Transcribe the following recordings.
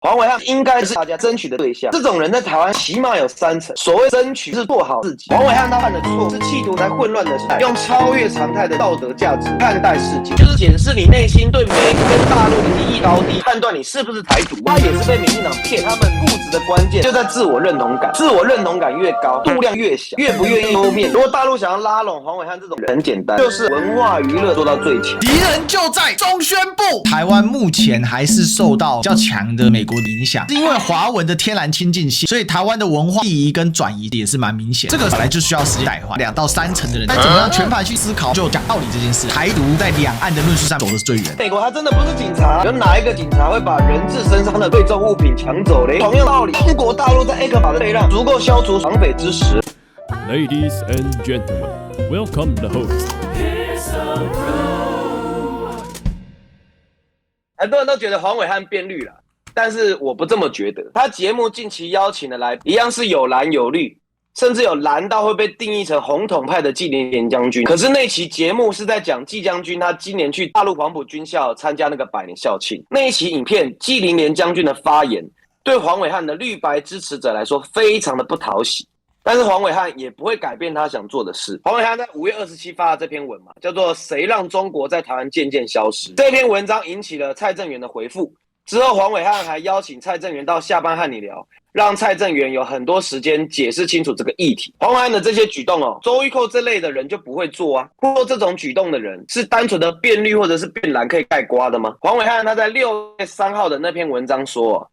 黄伟汉应该是大家争取的对象。这种人在台湾起码有3成。所谓争取是做好自己。黄伟汉他犯的错是企图在混乱的时代，用超越常态的道德价值看待世界，就是检视你内心对美国跟大陆的利益高低，判断你是不是台独。他也是被民进党骗，他们固执的关键就在自我认同感。自我认同感越高，度量越小，越不愿意露面。如果大陆想要拉拢黄伟汉这种人，很简单，就是文化娱乐做到最强。敌人就在中宣部。台湾目前还是受到比较强的美国的影响，是因为华文的天然亲近性，所以台湾的文化移跟转移也是蛮明显。这个本来就需要时间代换，2到3成的人该怎么样全盘去思考，就讲道理这件事。台独在两岸的论述上走的是最远。美国他真的不是警察，有哪一个警察会把人质身上的贵重物品抢走嘞？同样道理，中国大陆在 A 克法的备让足够消除绑匪之实。Ladies and gentlemen, welcome the host. 很多人都觉得黄伟汉变绿了，但是我不这么觉得。他节目近期邀请的来宾一样是有蓝有绿，甚至有蓝到会被定义成红统派的纪灵莲将军。可是那期节目是在讲纪将军他今年去大陆黄埔军校参加那个100年校庆。那一期影片，纪灵莲将军的发言对黄伟汉的绿白支持者来说非常的不讨喜。但是黄伟汉也不会改变他想做的事。黄伟汉在5月27发的这篇文嘛，叫做《谁让中国在台湾渐渐消失》。这篇文章引起了蔡正元的回复。之后黄伟汉还邀请蔡正元到下班和你聊，让蔡正元有很多时间解释清楚这个议题。黄伟汉的这些举动周玉蔻这类的人就不会做啊。做这种举动的人是单纯的变绿或者是变蓝可以盖瓜的吗？黄伟汉他在6月3号的那篇文章说，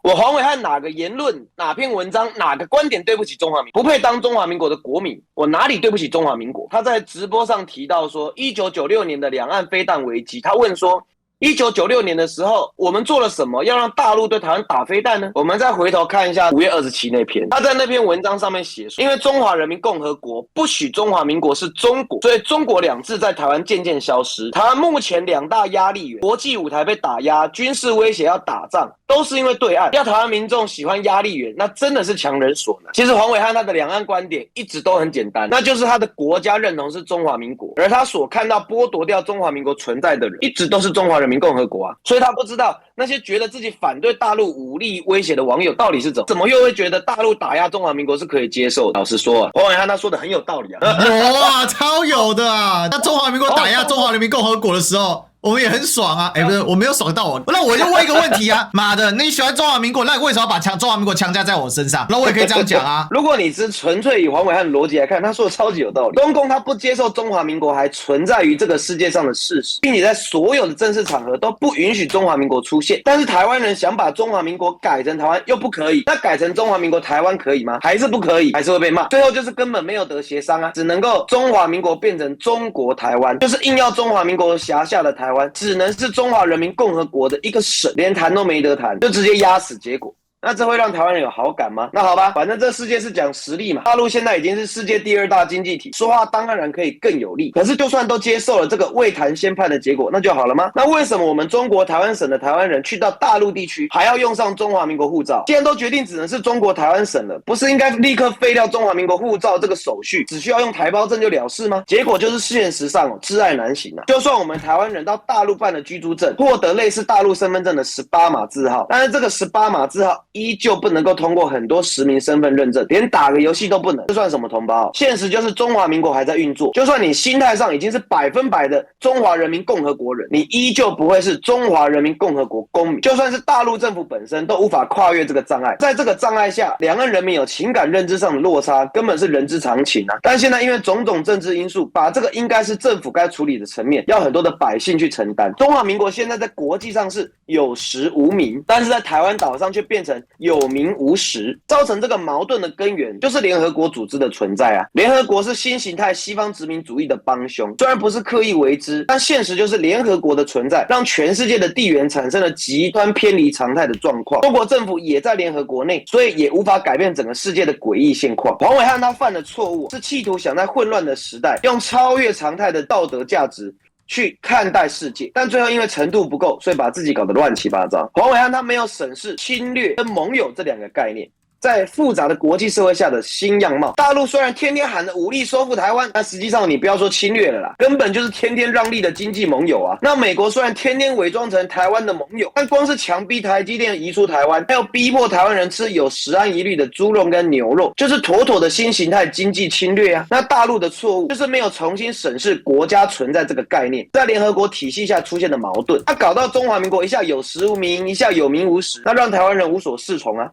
我黄伟汉哪个言论、哪篇文章、哪个观点对不起中华民国，不配当中华民国的国民，我哪里对不起中华民国？他在直播上提到说，1996年的两岸飞弹危机，他问说，1996年的时候，我们做了什么，要让大陆对台湾打飞弹呢？我们再回头看一下5月27那篇，他在那篇文章上面写说，因为中华人民共和国不许中华民国是中国，所以中国2字在台湾渐渐消失。台湾目前2大压力源，国际舞台被打压，军事威胁要打仗，都是因为对岸。要台湾民众喜欢压力源，那真的是强人所难。其实黄伟汉他的两岸观点一直都很简单，那就是他的国家认同是中华民国，而他所看到剥夺掉中华民国存在的人，一直都是中华人民共和国啊。所以他不知道那些觉得自己反对大陆武力威胁的网友到底是怎么又会觉得大陆打压中华民国是可以接受的。老实说啊，黄伟汉他说的很有道理啊。有啊，超有的啊。那中华民国打压中华人民共和国的时候，我们也很爽啊！不是，我没有爽到我。那我就问一个问题啊，妈的，你喜欢中华民国，那你为什么要把中华民国强加在我身上？那我也可以这样讲啊。如果你是纯粹以黄伟汉的逻辑来看，他说的超级有道理。中共他不接受中华民国还存在于这个世界上的事实，并且在所有的正式场合都不允许中华民国出现。但是台湾人想把中华民国改成台湾又不可以，那改成中华民国台湾可以吗？还是不可以，还是会被骂。最后就是根本没有得协商啊，只能够中华民国变成中国台湾，就是硬要中华民国辖下的台湾只能是中华人民共和国的一个省，连谈都没得谈，就直接压死结果。那这会让台湾人有好感吗？那好吧，反正这世界是讲实力嘛。大陆现在已经是世界第2大经济体，说话当然可以更有力。可是就算都接受了这个未谈先判的结果，那就好了吗？那为什么我们中国台湾省的台湾人去到大陆地区还要用上中华民国护照？既然都决定只能是中国台湾省了，不是应该立刻废掉中华民国护照这个手续，只需要用台胞证就了事吗？结果就是现实上窒碍难行啊。就算我们台湾人到大陆办了居住证，获得类似大陆身份证的18码字号，但是这个18码字号依旧不能够通过很多实名身份认证，连打个游戏都不能，这算什么同胞？现实就是中华民国还在运作，就算你心态上已经是100%的中华人民共和国人，你依旧不会是中华人民共和国公民。就算是大陆政府本身都无法跨越这个障碍，在这个障碍下，两岸人民有情感认知上的落差，根本是人之常情啊。但现在因为种种政治因素，把这个应该是政府该处理的层面，要很多的百姓去承担。中华民国现在在国际上是有实无名，但是在台湾岛上却变成有名无实，造成这个矛盾的根源就是联合国组织的存在啊。联合国是新形态西方殖民主义的帮凶，虽然不是刻意为之，但现实就是联合国的存在让全世界的地缘产生了极端偏离常态的状况。中国政府也在联合国内，所以也无法改变整个世界的诡异现况。黄伟汉他犯的错误是企图想在混乱的时代用超越常态的道德价值去看待世界，但最后因为程度不够，所以把自己搞得乱七八糟。黄伟汉他没有审视侵略跟盟友这2个概念，在复杂的国际社会下的新样貌。大陆虽然天天喊着武力收复台湾，但实际上你不要说侵略了啦，根本就是天天让利的经济盟友啊。那美国虽然天天伪装成台湾的盟友，但光是强逼台积电移出台湾，还有逼迫台湾人吃有食安疑虑的猪肉跟牛肉，就是妥妥的新形态经济侵略啊。那大陆的错误就是没有重新审视国家存在这个概念，在联合国体系下出现的矛盾，他搞到中华民国一下有实无名，一下有名无实，那让台湾人无所适从啊。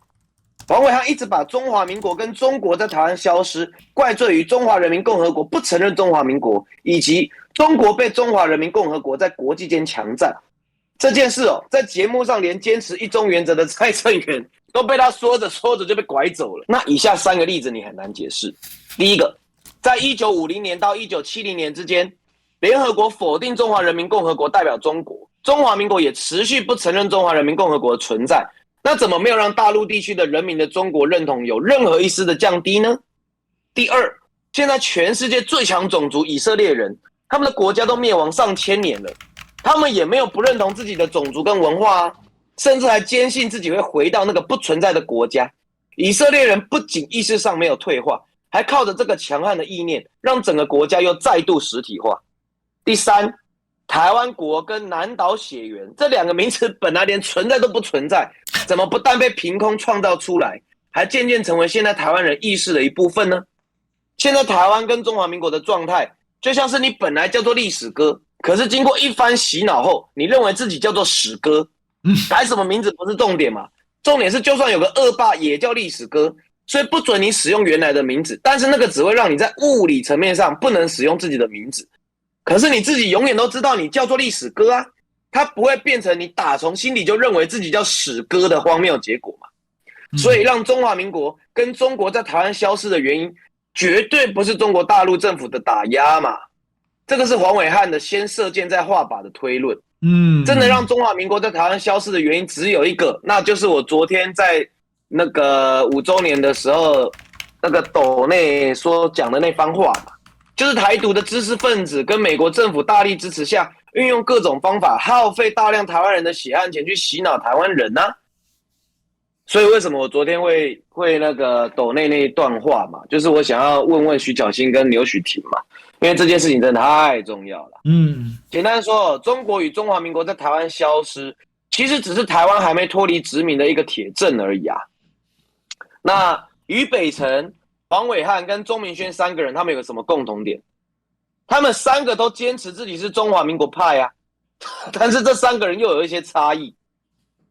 黄伟汉一直把中华民国跟中国在台湾消失怪罪于中华人民共和国不承认中华民国，以及中国被中华人民共和国在国际间强占这件事哦，在节目上连坚持一中原则的蔡正元都被他说着说着就被拐走了。那以下3个例子你很难解释。第一个，在1950年到1970年之间，联合国否定中华人民共和国代表中国，中华民国也持续不承认中华人民共和国的存在，那怎么没有让大陆地区的人民的中国认同有任何一丝的降低呢？第二，现在全世界最强种族以色列人，他们的国家都灭亡上千年了，他们也没有不认同自己的种族跟文化啊，甚至还坚信自己会回到那个不存在的国家。以色列人不仅意识上没有退化，还靠着这个强悍的意念，让整个国家又再度实体化。第三，台湾国跟南岛血缘这2个名词本来连存在都不存在，怎么不但被凭空创造出来，还渐渐成为现在台湾人意识的一部分呢？现在台湾跟中华民国的状态，就像是你本来叫做历史哥，可是经过一番洗脑后，你认为自己叫做史哥。改什么名字不是重点嘛？重点是就算有个恶霸也叫历史哥，所以不准你使用原来的名字，但是那个只会让你在物理层面上不能使用自己的名字。可是你自己永远都知道你叫做历史哥啊，它不会变成你打从心里就认为自己叫史哥的荒谬结果嘛。所以让中华民国跟中国在台湾消失的原因，绝对不是中国大陆政府的打压嘛。这个是黄伟汉的先射箭再画靶的推论。真的让中华民国在台湾消失的原因只有一个，那就是我昨天在那个5周年的时候，那个斗内说讲的那番话嘛，就是台独的知识分子跟美国政府大力支持下，运用各种方法，耗费大量台湾人的血汗钱去洗脑台湾人啊。所以为什么我昨天会那个斗内那一段话嘛，就是我想要问问徐巧芯跟刘许婷嘛，因为这件事情真的太重要了。简单说，中国与中华民国在台湾消失，其实只是台湾还没脱离殖民的一个铁证而已啊。那于北辰、黄伟汉跟钟明轩3个人，他们有个什么共同点？他们3个都坚持自己是中华民国派啊，但是这3个人又有一些差异。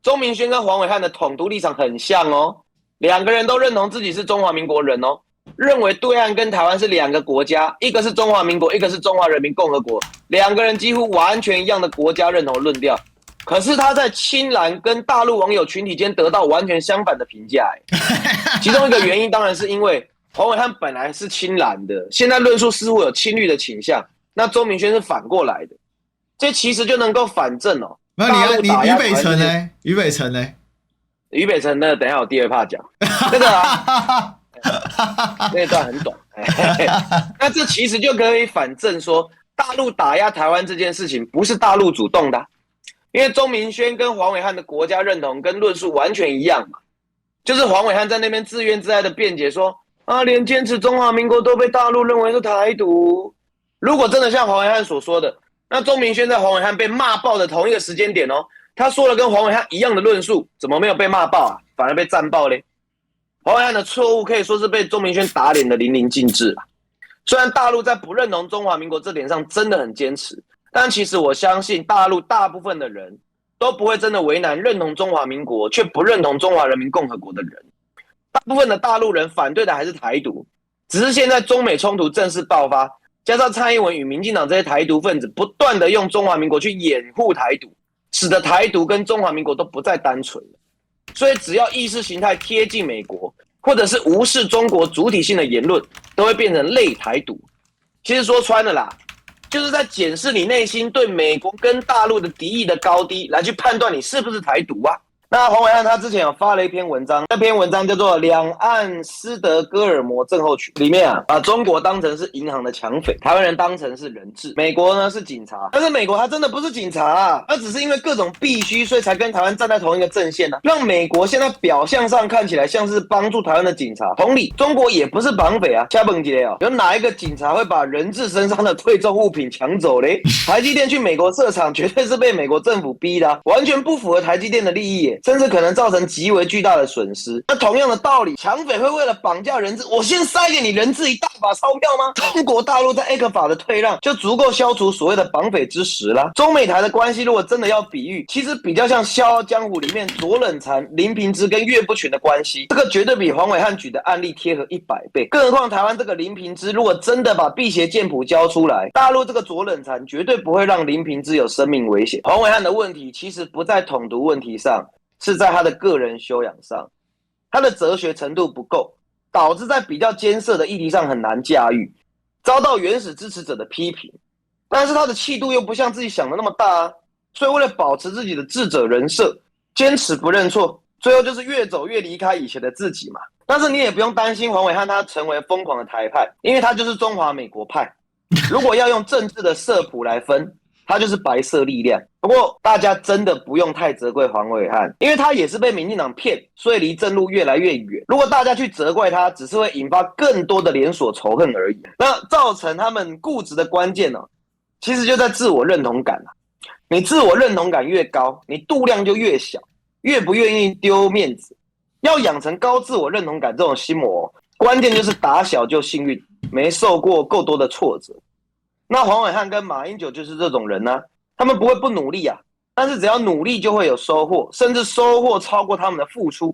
钟明轩跟黄伟汉的统独立场很像哦，2个人都认同自己是中华民国人哦，认为对岸跟台湾是2个国家，一个是中华民国，一个是中华人民共和国，2个人几乎完全一样的国家认同论调。可是他在亲蓝跟大陆网友群体间得到完全相反的评价，其中一个原因当然是因为黄伟汉本来是亲蓝的，现在论述似乎有亲绿的倾向，那钟明轩是反过来的，这其实就能够反证哦。那你于北辰呢？于北辰呢？于北辰呢？等一下我第2趴讲那个啊，那段很短。那这其实就可以反证说，大陆打压台湾这件事情不是大陆主动的啊，因为钟明轩跟黄伟汉的国家认同跟论述完全一样嘛，就是黄伟汉在那边自怨自艾的辩解说啊，连坚持中华民国都被大陆认为是台独。如果真的像黄伟汉所说的，那钟明轩在黄伟汉被骂爆的同一个时间点哦，他说了跟黄伟汉一样的论述，怎么没有被骂爆啊，反而被赞爆嘞？黄伟汉的错误可以说是被钟明轩打脸的淋漓尽致啊。虽然大陆在不认同中华民国这点上真的很坚持，但其实我相信大陆大部分的人都不会真的为难认同中华民国却不认同中华人民共和国的人。大部分的大陆人反对的还是台独，只是现在中美冲突正式爆发，加上蔡英文与民进党这些台独分子不断的用中华民国去掩护台独，使得台独跟中华民国都不再单纯了。所以只要意识形态贴近美国，或者是无视中国主体性的言论，都会变成类台独。其实说穿了啦，就是在检视你内心对美国跟大陆的敌意的高低，来去判断你是不是台独啊。那黄伟汉他之前有发了一篇文章，那篇文章叫做《两岸斯德哥尔摩症候群》，里面把中国当成是银行的抢匪，台湾人当成是人质，美国呢是警察，但是美国他真的不是警察啊，他只是因为各种必须，所以才跟台湾站在同一个阵线啊，让美国现在表象上看起来像是帮助台湾的警察，同理，中国也不是绑匪啊，加本杰哦，有哪一个警察会把人质身上的贵重物品抢走嘞？台积电去美国设厂，绝对是被美国政府逼的完全不符合台积电的利益耶，甚至可能造成极为巨大的损失。那同样的道理，抢匪会为了绑架人质，我先塞给你人质一大把钞票吗？中国大陆在 ECFA 的退让就足够消除所谓的绑匪之实啦。中美台的关系如果真的要比喻，其实比较像《笑傲江湖》里面左冷禅、林平之跟岳不群的关系，这个绝对比黄伟汉举的案例贴合100倍。更何况台湾这个林平之如果真的把辟邪剑谱交出来，大陆这个左冷禅绝对不会让林平之有生命危险。黄伟汉的问题其实不在统独问题上，是在他的个人修养上，他的哲学程度不够，导致在比较艰涩的议题上很难驾驭，遭到原始支持者的批评。但是他的气度又不像自己想的那么大啊，所以为了保持自己的智者人设，坚持不认错，最后就是越走越离开以前的自己嘛。但是你也不用担心黄伟汉他成为疯狂的台派，因为他就是中华美国派。如果要用政治的色谱来分，他就是白色力量。不过大家真的不用太责怪黄伟汉，因为他也是被民进党骗，所以离正路越来越远。如果大家去责怪他，只是会引发更多的连锁仇恨而已。那造成他们固执的关键其实就在自我认同感你自我认同感越高，你度量就越小，越不愿意丢面子。要养成高自我认同感这种心魔，关键就是打小就幸运，没受过够多的挫折。那黄伟汉跟马英九就是这种人他们不会不努力啊，但是只要努力就会有收获，甚至收获超过他们的付出，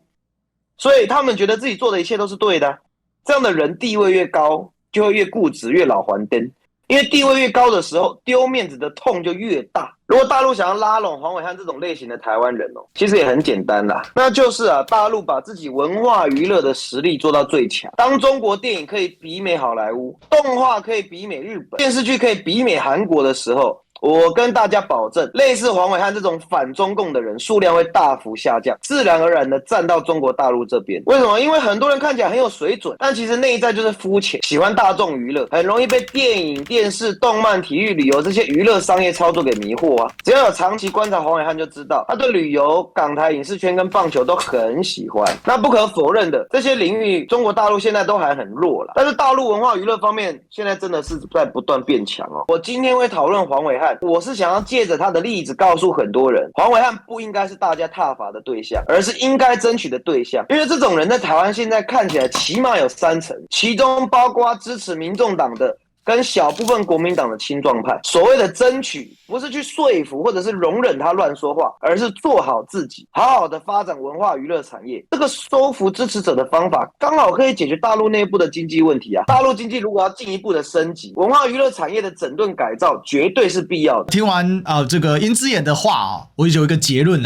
所以他们觉得自己做的一切都是对的这样的人地位越高，就会越固执，越老还灯。因为地位越高的时候，丢面子的痛就越大。如果大陆想要拉拢黄伟汉这种类型的台湾人其实也很简单啦，那就是大陆把自己文化娱乐的实力做到最强。当中国电影可以媲美好莱坞，动画可以媲美日本，电视剧可以媲美韩国的时候，我跟大家保证，类似黄伟汉这种反中共的人数量会大幅下降，自然而然的站到中国大陆这边。为什么？因为很多人看起来很有水准，但其实内在就是肤浅，喜欢大众娱乐，很容易被电影、电视、动漫、体育、旅游这些娱乐商业操作给迷惑只要有长期观察黄伟汉就知道，他对旅游、港台影视圈跟棒球都很喜欢。那不可否认的，这些领域中国大陆现在都还很弱啦，但是大陆文化娱乐方面现在真的是在不断变强我今天会讨论黄伟汉，我是想要借着他的例子告诉很多人，黄伟汉不应该是大家挞伐的对象，而是应该争取的对象。因为这种人在台湾现在看起来起码有3层，其中包括支持民众党的跟小部分国民党的青壮派。所谓的争取，不是去说服或者是容忍他乱说话，而是做好自己，好好的发展文化娱乐产业。这个收服支持者的方法，刚好可以解决大陆内部的经济问题大陆经济如果要进一步的升级，文化娱乐产业的整顿改造绝对是必要的。听完这个殷之言的话我有一个结论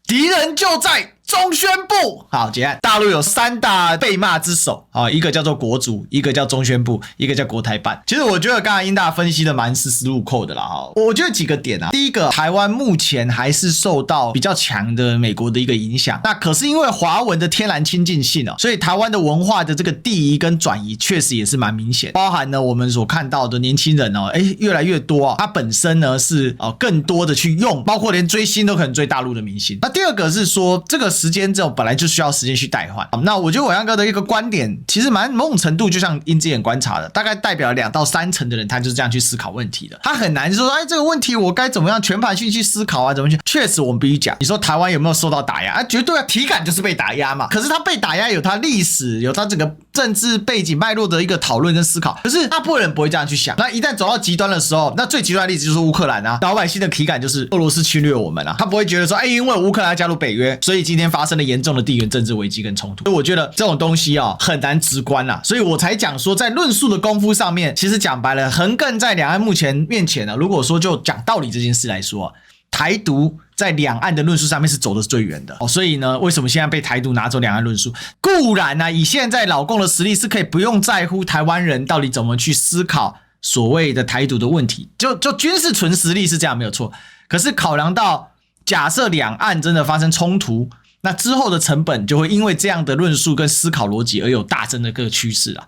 敌人就在中宣部。好，结案。大陆有3大被骂之首一个叫做国族，一个叫中宣部，一个叫国台办。其实我觉得刚才殷大分析的蛮丝丝入扣的啦我觉得几个点第一个，台湾目前还是受到比较强的美国的一个影响，那可是因为华文的天然亲近性所以台湾的文化的这个递移跟转移确实也是蛮明显，包含呢我们所看到的年轻人越来越多他本身呢是更多的去用，包括连追星都可能追大陆的明星。那第二个是说这个时间这种本来就需要时间去代换。那我觉得伟汉哥的一个观点其实某种程度就像殷之言观察的，大概代表2到3成的人他就是这样去思考问题的，他很难说这个问题我该怎么样全盘性去思考怎么去。确实我们必须讲，你说台湾有没有受到打压绝对体感就是被打压嘛，可是他被打压有他历史有他整个政治背景脉络的一个讨论跟思考，可是大部分人不会这样去想。那一旦走到极端的时候，那最极端的例子就是乌克兰老百姓的体感就是俄罗斯侵略我们他不会觉得说因为乌克兰要加入北约，所以今天发生了严重的地缘政治危机跟冲突。所以我觉得这种东西很难直观所以我才讲说在论述的功夫上面，其实讲白了横亘在两岸面前如果说就讲道理这件事来说，台独在两岸的论述上面是走得最远的所以呢，为什么现在被台独拿走两岸论述？固然以现在老共的实力是可以不用在乎台湾人到底怎么去思考所谓的台独的问题，就军事纯实力是这样没有错。可是考量到假设两岸真的发生冲突，那之后的成本就会因为这样的论述跟思考逻辑而有大增的个趋势啊。